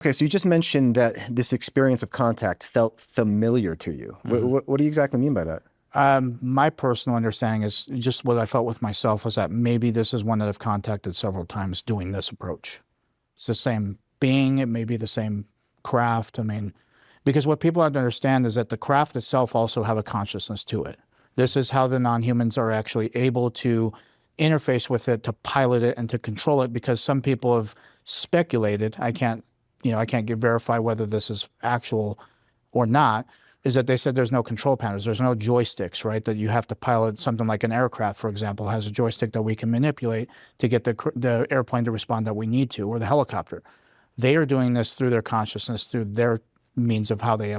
Okay, so you just mentioned that this experience of contact felt familiar to you. What do you exactly mean by that? My personal understanding is just what I felt with myself was that maybe this is one that I've contacted several times doing this approach. It's the same being, it may be the same craft. I mean, because what people have to understand is that the craft itself also have a consciousness to it. This is how the non-humans are actually able to interface with it, to pilot it and to control it, because some people have speculated, I can't verify whether this is actual or not, is that they said there's no control panels, there's no joysticks, right? That you have to pilot something like an aircraft, for example, has a joystick that we can manipulate to get the airplane to respond that we need to, or the helicopter. They are doing this through their consciousness, through their means of how they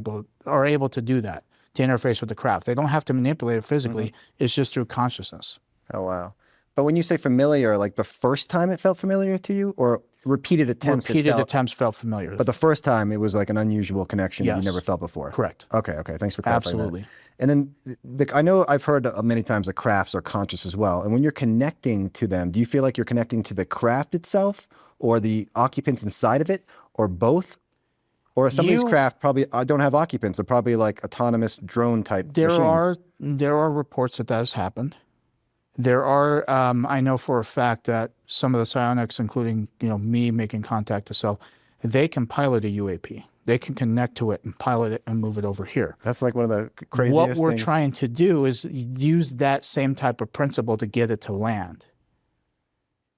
are able to do that, to interface with the craft. They don't have to manipulate it physically, it's just through consciousness. Oh, wow. But when you say familiar, like the first time it felt familiar to you, or repeated attempts? Attempts felt familiar. But the first time it was like an unusual connection that you never felt before? Correct. Okay, thanks for clarifying Absolutely. that. And then I know I've heard many times the crafts are conscious as well. And when you're connecting to them, do you feel like you're connecting to the craft itself or the occupants inside of it, or both? Or some of these craft probably don't have occupants. They're probably like autonomous drone type machines. There are reports that has happened. There are, I know for a fact that some of the psionics, including me making contact to self, they can pilot a UAP. They can connect to it and pilot it and move it over here. That's like one of the craziest things. What we're trying to do is use that same type of principle to get it to land.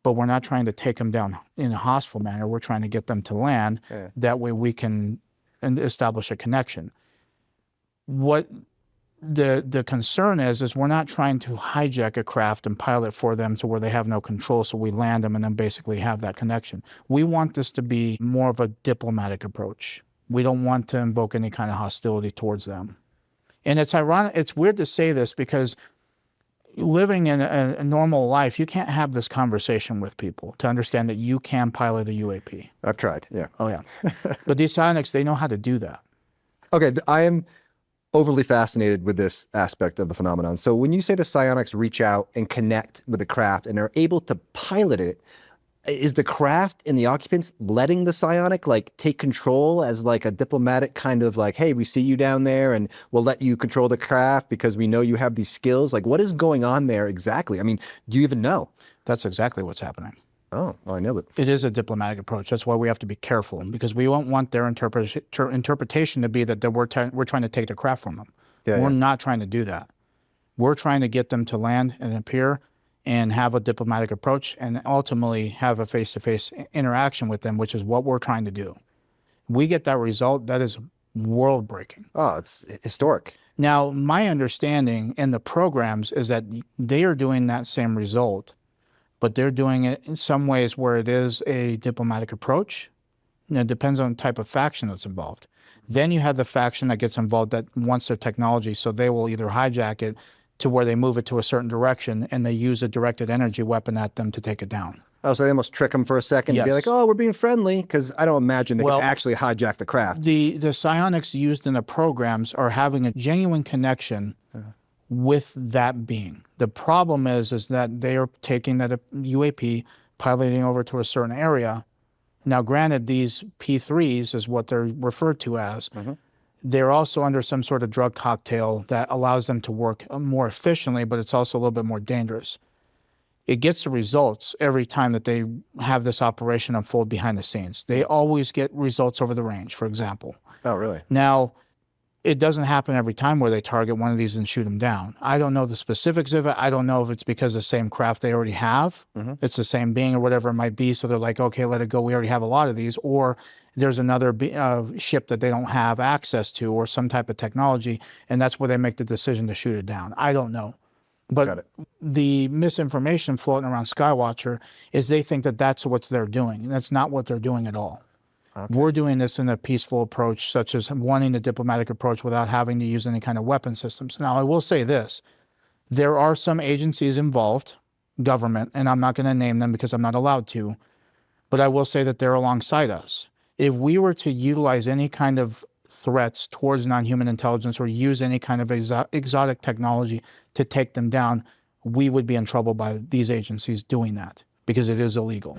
But we're not trying to take them down in a hostile manner. We're trying to get them to land. Yeah. That way we can establish a connection. What the concern is we're not trying to hijack a craft and pilot for them to where they have no control, so we land them and then basically have that connection. We want this to be more of a diplomatic approach. We don't want to invoke any kind of hostility towards them. And it's ironic, it's weird to say this, because living in a normal life, you can't have this conversation with people to understand that you can pilot a UAP. I've tried, yeah. Oh, yeah. But these psionics, they know how to do that. Okay, I am overly fascinated with this aspect of the phenomenon. So when you say the psionics reach out and connect with the craft and are able to pilot it, is the craft and the occupants letting the psionic like take control as like a diplomatic kind of like, hey, we see you down there and we'll let you control the craft because we know you have these skills? Like, what is going on there exactly? I mean, do you even know? That's exactly what's happening. Oh, well, I know that. It is a diplomatic approach. That's why we have to be careful, because we won't want their interpretation to be that we're trying to take the craft from them. Yeah, we're not trying to do that. We're trying to get them to land and appear and have a diplomatic approach and ultimately have a face-to-face interaction with them, which is what we're trying to do. We get that result, that is world-breaking. Oh, it's historic. Now, my understanding in the programs is that they are doing that same result, but they're doing it in some ways where it is a diplomatic approach. And it depends on the type of faction that's involved. Then you have the faction that gets involved that wants their technology, so they will either hijack it to where they move it to a certain direction and they use a directed energy weapon at them to take it down. Oh, so they almost trick them for a second and be like, oh, we're being friendly, because I don't imagine they can actually hijack the craft. The psionics used in the programs are having a genuine connection with that being. The problem is that they are taking that UAP, piloting over to a certain area. Now, granted, these P3s is what they're referred to as. They're also under some sort of drug cocktail that allows them to work more efficiently, but it's also a little bit more dangerous. It gets the results every time that they have this operation unfold behind the scenes. They always get results over the range, for example. Oh, really? Now, it doesn't happen every time where they target one of these and shoot them down. I don't know the specifics of it. I don't know if it's because the same craft they already have. It's the same being or whatever it might be. So they're like, okay, let it go. We already have a lot of these. Or there's another ship that they don't have access to, or some type of technology. And that's where they make the decision to shoot it down. I don't know. But the misinformation floating around Skywatcher is they think that that's what they're doing. And that's not what they're doing at all. We're doing this in a peaceful approach, such as wanting the diplomatic approach without having to use any kind of weapon systems. Now, I will say this. There are some agencies involved, government, and I'm not going to name them because I'm not allowed to, but I will say that they're alongside us. If we were to utilize any kind of threats towards non-human intelligence or use any kind of exotic technology to take them down, we would be in trouble by these agencies doing that because it is illegal.